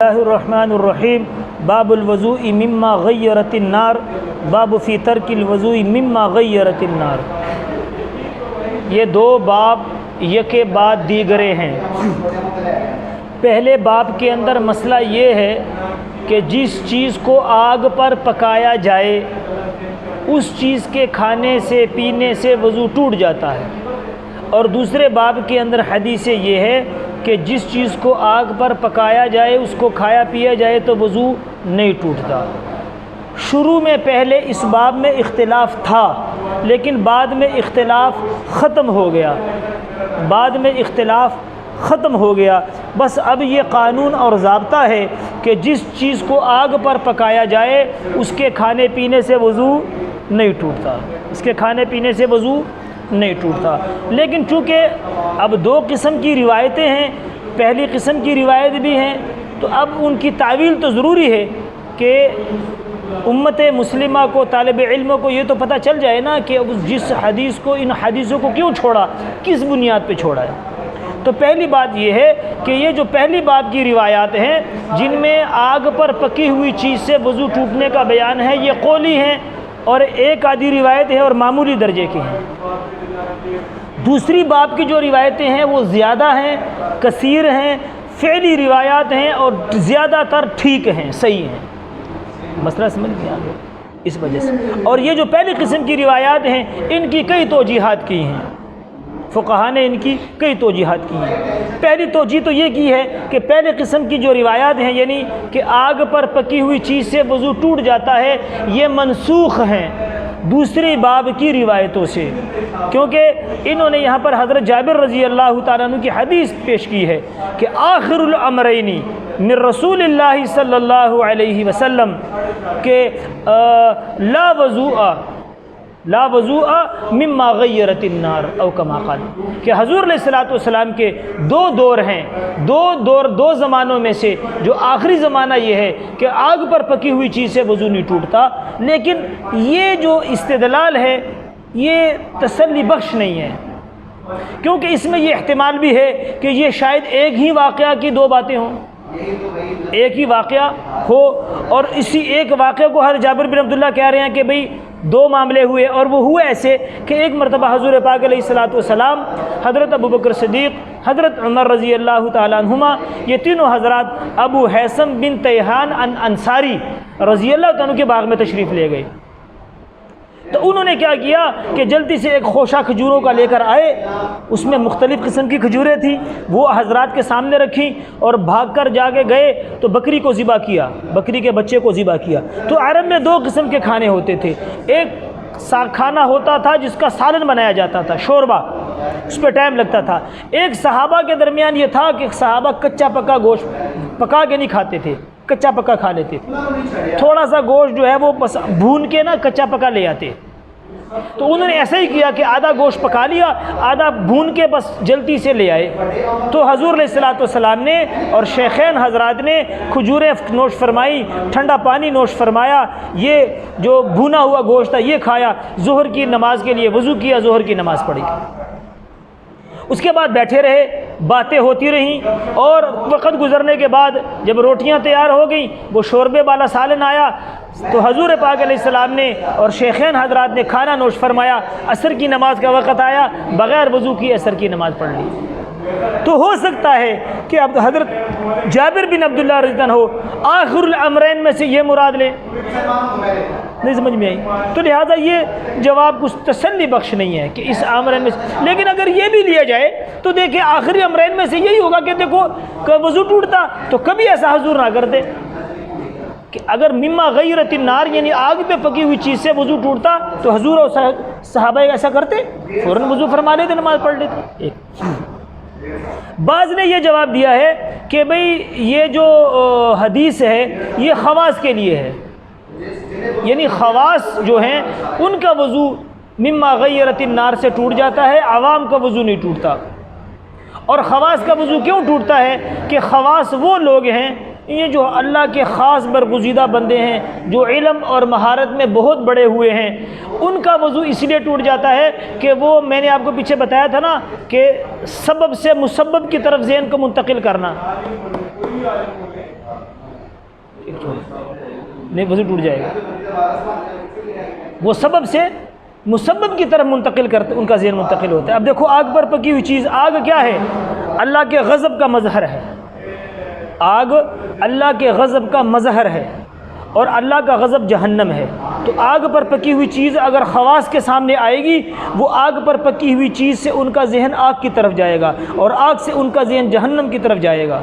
اللہ الرحمن الرحیم باب الوضوء مما غیرت النار باب فی ترک الوضوء مما غیرت النار۔ یہ دو باب یکے بعد دیگرے ہیں۔ پہلے باب کے اندر مسئلہ یہ ہے کہ جس چیز کو آگ پر پکایا جائے اس چیز کے کھانے سے پینے سے وضو ٹوٹ جاتا ہے، اور دوسرے باب کے اندر حدیث یہ ہے کہ جس چیز کو آگ پر پکایا جائے اس کو کھایا پیا جائے تو وضو نہیں ٹوٹتا۔ شروع میں پہلے اس باب میں اختلاف تھا، لیکن بعد میں اختلاف ختم ہو گیا، بس اب یہ قانون اور ضابطہ ہے کہ جس چیز کو آگ پر پکایا جائے اس کے کھانے پینے سے وضو نہیں ٹوٹتا، لیکن چونکہ اب دو قسم کی روایتیں ہیں، پہلی قسم کی روایت بھی ہیں، تو اب ان کی تعویل تو ضروری ہے کہ امت مسلمہ کو، طالب علموں کو یہ تو پتہ چل جائے نا کہ جس حدیث کو، ان حدیثوں کو کیوں چھوڑا، کس بنیاد پہ چھوڑا ہے۔ تو پہلی بات یہ ہے کہ یہ جو پہلی باب کی روایات ہیں جن میں آگ پر پکی ہوئی چیز سے وضو ٹوٹنے کا بیان ہے، یہ قولی ہیں، اور ایک آدھی روایت ہے اور معمولی درجے کی ہیں۔ دوسری باب کی جو روایتیں ہیں وہ زیادہ ہیں، کثیر ہیں، فعلی روایات ہیں، اور زیادہ تر ٹھیک ہیں، صحیح ہیں۔ مسئلہ سمجھ گیا اس وجہ سے۔ اور یہ جو پہلی قسم کی روایات ہیں ان کی کئی توجیحات کی ہیں، فقہا نے ان کی کئی توجیحات کی ہیں۔ پہلی توجیہ تو یہ کی ہے کہ پہلی قسم کی جو روایات ہیں، یعنی کہ آگ پر پکی ہوئی چیز سے وضو ٹوٹ جاتا ہے، یہ منسوخ ہیں دوسری باب کی روایتوں سے، کیونکہ انہوں نے یہاں پر حضرت جابر رضی اللہ تعالیٰ عنہ کی حدیث پیش کی ہے کہ آخر الامرین من رسول اللہ صلی اللہ علیہ وسلم کہ لا وضوء مما غیرت النار او کما قال، کہ حضور علیہ الصلوۃ والسلام کے دو دور ہیں، دو زمانوں میں سے جو آخری زمانہ یہ ہے کہ آگ پر پکی ہوئی چیز سے وضو نہیں ٹوٹتا، لیکن یہ جو استدلال ہے یہ تسلی بخش نہیں ہے، کیونکہ اس میں یہ احتمال بھی ہے کہ یہ شاید ایک ہی واقعہ کی دو باتیں ہوں، ایک ہی واقعہ ہو، اور اسی ایک واقعے کو حضرت جابر بن عبداللہ کہہ رہے ہیں کہ بھئی دو معاملے ہوئے، اور وہ ہوئے ایسے کہ ایک مرتبہ حضور پاک علیہ الصلوۃ والسلام، حضرت ابو بکر صدیق، حضرت عمر رضی اللہ تعالیٰ عنہما، یہ تینوں حضرات ابو حیثم بن تیہان انصاری رضی اللہ تعالیٰ عنہ کے باغ میں تشریف لے گئے۔ تو انہوں نے کیا کیا کہ جلدی سے ایک خوشہ کھجوروں کا لے کر آئے، اس میں مختلف قسم کی کھجوریں تھیں، وہ حضرات کے سامنے رکھیں، اور بھاگ کر جا کے گئے تو بکری کو ذبح کیا، بکری کے بچے کو ذبح کیا۔ تو عرب میں دو قسم کے کھانے ہوتے تھے، ایک کھانا ہوتا تھا جس کا سالن بنایا جاتا تھا، شوربہ، اس پہ ٹائم لگتا تھا۔ ایک صحابہ کے درمیان یہ تھا کہ صحابہ کچا پکا گوشت پکا کے نہیں کھاتے تھے، کچا پکا کھا لیتے تھے، تھوڑا سا گوشت جو ہے وہ بس بھون کے نا کچا پکا لے آتے۔ تو انہوں نے ایسا ہی کیا کہ آدھا گوشت پکا لیا، آدھا بھون کے بس جلدی سے لے آئے۔ تو حضور علیہ الصلوۃ والسلام نے اور شیخین حضرات نے کھجوریں نوش فرمائی، ٹھنڈا پانی نوش فرمایا، یہ جو بھونا ہوا گوشت تھا یہ کھایا، ظہر کی نماز کے لیے وضو کیا، ظہر کی نماز پڑھی۔ اس کے بعد بیٹھے رہے، باتیں ہوتی رہیں، اور وقت گزرنے کے بعد جب روٹیاں تیار ہو گئیں، وہ شوربے والا سالن آیا، تو حضور پاک علیہ السلام نے اور شیخین حضرات نے کھانا نوش فرمایا، عصر کی نماز کا وقت آیا، بغیر وضو کی عصر کی نماز پڑھ لی۔ تو ہو سکتا ہے کہ اب حضرت جابر بن عبداللہ رضی اللہ عنہ آخر الامرین میں سے یہ مراد لیں، نہیں سمجھ میں آئی؟ تو لہٰذا یہ جواب کچھ تسلی بخش نہیں ہے کہ اس امرین میں سے، لیکن اگر یہ بھی لیا جائے تو دیکھیں آخری امرین میں سے یہی ہوگا کہ دیکھو کہ وضو ٹوٹتا تو کبھی ایسا حضور نہ کرتے کہ اگر مما غیرت النار یعنی آگ پہ پکی ہوئی چیز سے وضو ٹوٹتا تو حضور اور صحابہ ایسا کرتے، فوراً وضو فرما لیتے، نماز پڑھ لیتے۔ بعض نے یہ جواب دیا ہے کہ بھئی یہ جو حدیث ہے یہ خواص کے لیے ہے، یعنی خواص جو ہیں ان کا وضو مما غیرت النار سے ٹوٹ جاتا ہے، عوام کا وضو نہیں ٹوٹتا۔ اور خواص کا وضو کیوں ٹوٹتا ہے کہ خواص وہ لوگ ہیں، یہ جو اللہ کے خاص برگزیدہ بندے ہیں، جو علم اور مہارت میں بہت بڑے ہوئے ہیں، ان کا وضو اس لیے ٹوٹ جاتا ہے کہ وہ، میں نے آپ کو پیچھے بتایا تھا نا کہ سبب سے مسبب کی طرف ذہن کو منتقل کرنا، نہیں وضو ٹوٹ جائے گا. وہ سبب سے مسبب کی طرف منتقل کرتے، ان کا ذہن منتقل ہوتا ہے. اب دیکھو آگ پر پکی ہوئی چیز، آگ کیا ہے؟ اللہ کے غضب کا مظہر ہے. آگ اللہ کے غضب کا مظہر ہے اور اللہ کا غضب جہنم ہے. تو آگ پر پکی ہوئی چیز اگر خواص کے سامنے آئے گی، وہ آگ پر پکی ہوئی چیز سے ان کا ذہن آگ کی طرف جائے گا اور آگ سے ان کا ذہن جہنم کی طرف جائے گا.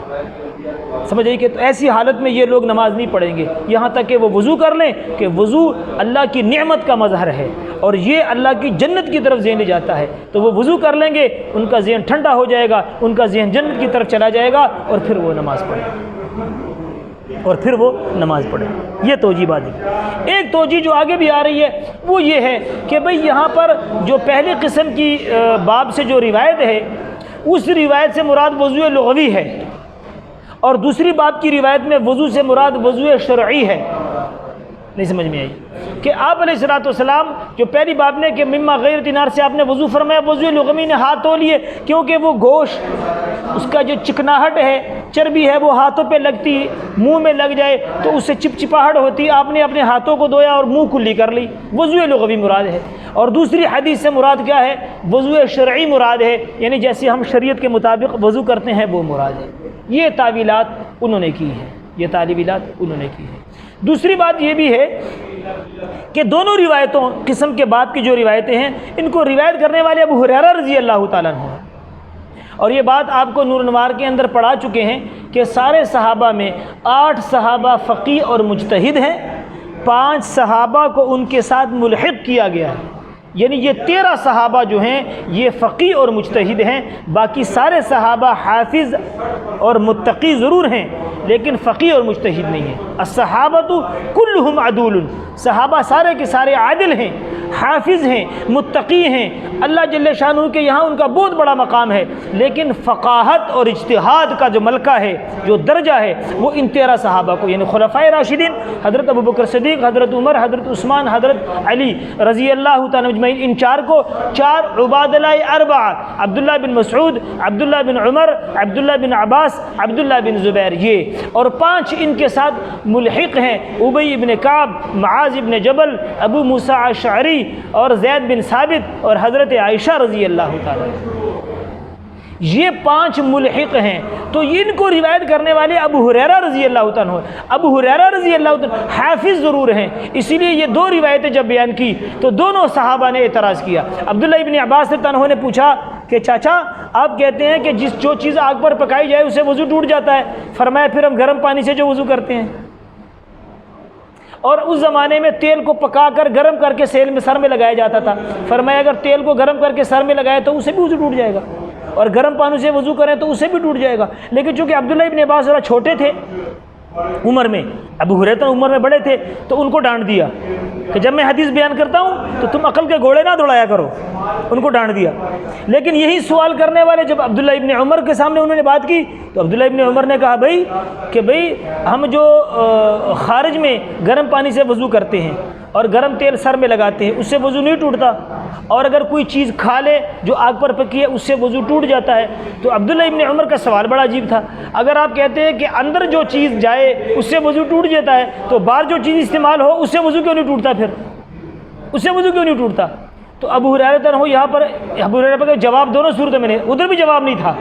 سمجھ آئی کہ تو ایسی حالت میں یہ لوگ نماز نہیں پڑھیں گے یہاں تک کہ وہ وضو کر لیں، کہ وضو اللہ کی نعمت کا مظہر ہے اور یہ اللہ کی جنت کی طرف ذہن لے جاتا ہے. تو وہ وضو کر لیں گے، ان کا ذہن ٹھنڈا ہو جائے گا، ان کا ذہن جنت کی طرف چلا جائے گا اور پھر وہ نماز پڑھیں. یہ توجیہ بات ہے. ایک توجیہ جو آگے بھی آ رہی ہے وہ یہ ہے کہ بھئی یہاں پر جو پہلی قسم کی باب سے جو روایت ہے، اس روایت سے مراد وضو لغوی ہے اور دوسری باب کی روایت میں وضو سے مراد وضو شرعی ہے. نہیں سمجھ میں آئی کہ آپ علیہ الصلوۃ والسلام جو پہلی باب نے کہ مما غیر تنار سے آپ نے وضو فرمایا، وضو لغوی نے ہاتھ دھو لیے، کیونکہ وہ گوشت اس کا جو چکناہٹ ہے، چربی ہے، وہ ہاتھوں پہ لگتی، منہ میں لگ جائے تو اس سے چپچپاہٹ ہوتی، آپ نے اپنے ہاتھوں کو دھویا اور منہ کلی کر لی، وضو لغوی مراد ہے. اور دوسری حدیث سے مراد کیا ہے؟ وضو شرعی مراد ہے، یعنی جیسے ہم شریعت کے مطابق وضو کرتے ہیں وہ مراد ہے. یہ تعویلات انہوں نے کی ہے. دوسری بات یہ بھی ہے کہ دونوں روایتوں قسم کے بعد کی جو روایتیں ہیں، ان کو روایت کرنے والے ابو ہریرہ رضی اللہ تعالیٰ عنہ، اور یہ بات آپ کو نور انوار کے اندر پڑھا چکے ہیں کہ سارے صحابہ میں 8 صحابہ فقیہ اور مجتہد ہیں، 5 صحابہ کو ان کے ساتھ ملحق کیا گیا ہے. یعنی یہ 13 صحابہ جو ہیں یہ فقیہ اور مجتہد ہیں، باقی سارے صحابہ حافظ اور متقی ضرور ہیں لیکن فقیہ اور مجتہد نہیں ہیں. الصحابۃ کلہم عدول، صحابہ سارے کے سارے عادل ہیں، حافظ ہیں، متقی ہیں، اللہ جل شانہ کے یہاں ان کا بہت بڑا مقام ہے. لیکن فقاہت اور اجتہاد کا جو ملکہ ہے، جو درجہ ہے، وہ ان 13 صحابہ کو، یعنی خلفائے راشدین حضرت ابوبکر صدیق، حضرت عمر، حضرت عثمان، حضرت علی رضی اللہ تعالیٰ اجمعین، ان 4 کو 4 عبادلہ اربعہ، عبداللہ بن مسعود، عبداللہ بن عمر، عبداللہ بن عباس، عبداللہ بن زبیر، یہ اور 5 ان کے ساتھ ملحق ہیں، ابی بن کعب، معاذ بن جبل، ابو موسیٰ اشعری اور زید بن ثابت اور حضرت عائشہ رضی اللہ تعالیٰ. یہ 5 ملحق ہیں. تو ان کو روایت کرنے والے ابو ہریرہ رضی اللہ تعالیٰ عنہ، ابو ہریرہ رضی اللہ تعالیٰ حافظ ضرور ہیں، اسی لیے یہ 2 روایتیں جب بیان کی تو دونوں صحابہ نے اعتراض کیا. عبداللہ ابن عباس عنہ نے پوچھا کہ چاچا آپ کہتے ہیں کہ جو چیز آگ پر پکائی جائے اسے وضو ٹوٹ جاتا ہے، فرمایا پھر ہم گرم پانی سے جو وضو کرتے ہیں، اور اس زمانے میں تیل کو پکا کر گرم کر کے سر میں لگایا جاتا تھا، فرمایا اگر تیل کو گرم کر کے سر میں لگائے تو اسے بھی وضو ٹوٹ جائے گا، اور گرم پانی سے وضو کریں تو اسے بھی ٹوٹ جائے گا. لیکن چونکہ عبداللہ ابن عباس ذرا چھوٹے تھے عمر میں، ابو ہریرہ عمر میں بڑے تھے، تو ان کو ڈانٹ دیا کہ جب میں حدیث بیان کرتا ہوں تو تم عقل کے گھوڑے نہ دوڑایا کرو، ان کو ڈانٹ دیا. لیکن یہی سوال کرنے والے جب عبداللہ ابن عمر کے سامنے انہوں نے بات کی تو عبداللہ ابن عمر نے کہا بھئی ہم جو خارج میں گرم پانی سے وضو کرتے ہیں اور گرم تیل سر میں لگاتے ہیں اس سے وضو نہیں ٹوٹتا، اور اگر کوئی چیز کھا لے جو آگ پر پکی ہے اس سے وضو ٹوٹ جاتا ہے. تو عبداللہ ابن عمر کا سوال بڑا عجیب تھا. اگر آپ کہتے ہیں کہ اندر جو چیز جائے اس سے وضو ٹوٹ جاتا ہے تو باہر جو چیز استعمال ہو اس سے وضو کیوں نہیں ٹوٹتا؟ پھر اس سے وضو کیوں نہیں ٹوٹتا؟ تو ابو ہریرہ ہو یہاں پر ابو ہریرہ کا جواب دونوں صورتوں میں نے، ادھر بھی جواب نہیں تھا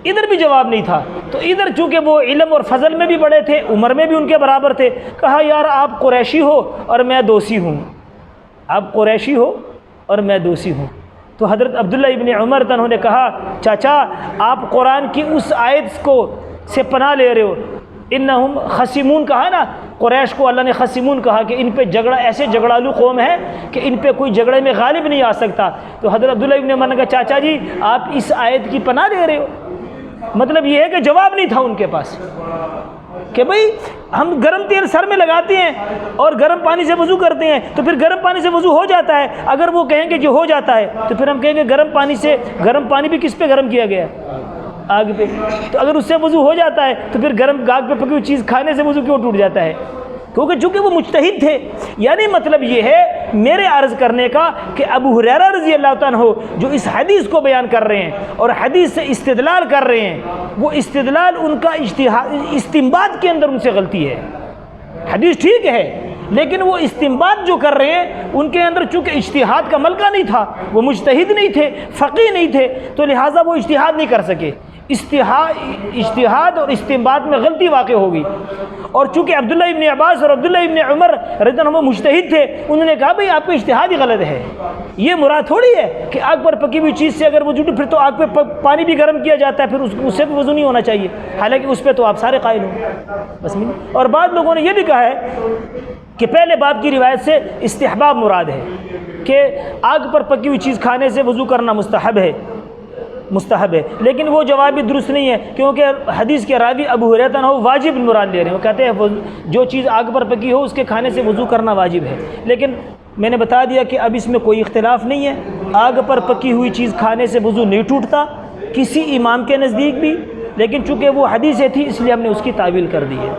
ادھر بھی جواب نہیں تھا. تو ادھر چونکہ وہ علم اور فضل میں بھی بڑے تھے، عمر میں بھی ان کے برابر تھے، کہا یار آپ قریشی ہو اور میں دوسی ہوں، آپ قریشی ہو اور میں دوسی ہوں. تو حضرت عبداللہ ابن عمر انہوں نے کہا چاچا آپ قرآن کی اس آیت کو سے پناہ لے رہے ہو، انہم خصیمون کہا نا، قریش کو اللہ نے خصیمون کہا کہ ان پہ جھگڑا، ایسے جھگڑالو قوم ہے کہ ان پہ کوئی جھگڑے میں غالب نہیں آ سکتا. تو حضرت عبداللہ ابن عمر نے کہا چاچا جی آپ اس آیت کی پناہ لے رہے ہو. مطلب یہ ہے کہ جواب نہیں تھا ان کے پاس کہ بھئی ہم گرم تیل سر میں لگاتے ہیں اور گرم پانی سے وضو کرتے ہیں تو پھر گرم پانی سے وضو ہو جاتا ہے. اگر وہ کہیں گے جو ہو جاتا ہے تو پھر ہم کہیں گے گرم پانی بھی کس پہ گرم کیا گیا ہے؟ آگ پہ. تو اگر اس سے وضو ہو جاتا ہے تو پھر گرم آگ پہ پکی ہوئی چیز کھانے سے وضو کیوں ٹوٹ جاتا ہے؟ کیونکہ چونکہ وہ مجتہد تھے. یعنی مطلب یہ ہے میرے عرض کرنے کا کہ ابو ہریرہ رضی اللہ تعالیٰ عنہ جو اس حدیث کو بیان کر رہے ہیں اور حدیث سے استدلال کر رہے ہیں، وہ استدلال ان کا استنباط کے اندر ان سے غلطی ہے۔ حدیث ٹھیک ہے لیکن وہ استنباط جو کر رہے ہیں ان کے اندر چونکہ اجتہاد کا ملکہ نہیں تھا، وہ مجتہد نہیں تھے، فقیہ نہیں تھے، تو لہٰذا وہ اجتہاد نہیں کر سکے۔ اجتہاد اور استنباط میں غلطی واقع ہوگی، اور چونکہ عبداللہ ابن عباس اور عبداللہ ابن عمر رضی اللہ عنہ مجتہد تھے، انہوں نے کہا بھئی آپ کا اجتہاد ہی غلط ہے۔ یہ مراد تھوڑی ہے کہ آگ پر پکی ہوئی چیز سے اگر وضو پھر تو آگ پہ پانی بھی گرم کیا جاتا ہے، پھر اس سے بھی وضو نہیں ہونا چاہیے، حالانکہ اس پہ تو آپ سارے قائل ہوں بس۔ اور بعض لوگوں نے یہ بھی کہا ہے کہ پہلے باب کی روایت سے استحباب مراد ہے، کہ آگ پر پکی ہوئی چیز کھانے سے وضو کرنا مستحب ہے، لیکن وہ جواب بھی درست نہیں ہے، کیونکہ حدیث کے راوی ابو ہریرہ عنہ واجب مراد لے رہے ہیں۔ وہ کہتے ہیں جو چیز آگ پر پکی ہو اس کے کھانے سے وضو کرنا واجب ہے، لیکن میں نے بتا دیا کہ اب اس میں کوئی اختلاف نہیں ہے۔ آگ پر پکی ہوئی چیز کھانے سے وضو نہیں ٹوٹتا کسی امام کے نزدیک بھی، لیکن چونکہ وہ حدیثیں تھی اس لیے ہم نے اس کی تعویل کر دی ہے۔